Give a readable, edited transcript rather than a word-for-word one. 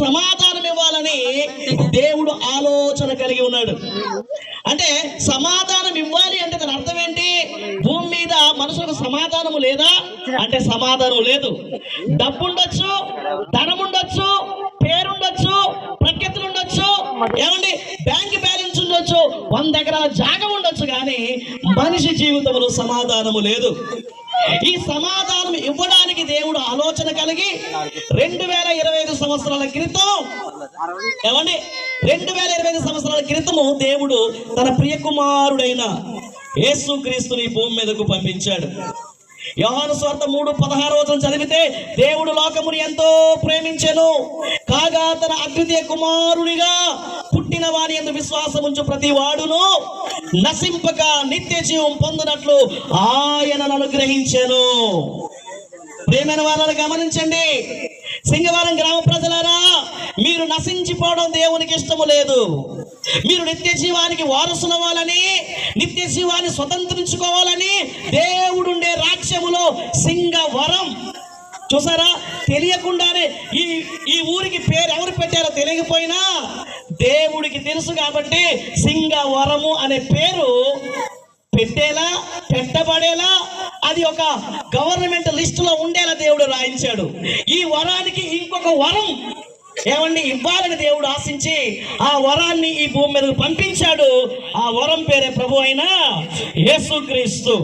సమాధానం ఇవ్వాలని దేవుడు ఆలోచన కలిగి ఉన్నాడు. అంటే సమాధానం ఇవ్వాలి అంటే దాని అర్థం ఏంటి? భూమి మీద మనుషులకు సమాధానము లేదా అంటే సమాధానం లేదు. డబ్బు ఉండొచ్చు, ధనం ఉండొచ్చు, పేరుండొచ్చు, ప్రఖ్యాతులు ఉండొచ్చు, ఏమండి బ్యాంక్ బ్యాలెన్స్ ఉండొచ్చు, 100 ఎకరాల జాగా ఉండొచ్చు, కానీ మనిషి జీవితంలో సమాధానము లేదు. ఈ సమాధానం ఇవ్వడానికి దేవుడు ఆలోచన కలిగి 2025 సంవత్సరాల క్రితం, ఏమండి 2025 సంవత్సరాల క్రితము దేవుడు తన ప్రియ కుమారుడైన యేసుక్రీస్తుని భూమి మీదకు పంపించాడు. యోహాను సువార్త 3:16 చదివితే, దేవుడు లోకముని ఎంతో ప్రేమించెను కాగా తన అద్వితీయ కుమారునిగా పుట్టిన వాని యందు విశ్వాసం ఉంచు ప్రతి వాడును నశింపక నిత్య జీవం పొందినట్లు ఆయనను అనుగ్రహించెను. ప్రేమైన వాళ్ళని గమనించండి. సింగవరం గ్రామ ప్రజలారా, మీరు నశించిపోవడం దేవునికి ఇష్టము లేదు. మీరు నిత్య జీవానికి వారసులవ్వాలని, నిత్య జీవాన్ని స్వతంత్రించుకోవాలని దేవుడుండే రాజ్యములో సింగవరం, చూసారా, తెలియకుండానే ఈ ఊరికి పేరు ఎవరు పెట్టారో తెలియకపోయినా దేవుడికి తెలుసు కాబట్టి సింగవరము అనే పేరు పెట్టేలా, పెట్టబడేలా, అది ఒక గవర్నమెంట్ లిస్టులో ఉండేలా దేవుడు రాయించాడు. ఈ వరానికి ఇంకొక వరం ఏమండి ఇవ్వాలని దేవుడు ఆశించి ఆ వరాన్ని ఈ భూమి మీదకు పంపించాడు. ఆ వరం పేరే ప్రభు అయిన యేసుక్రీస్తు.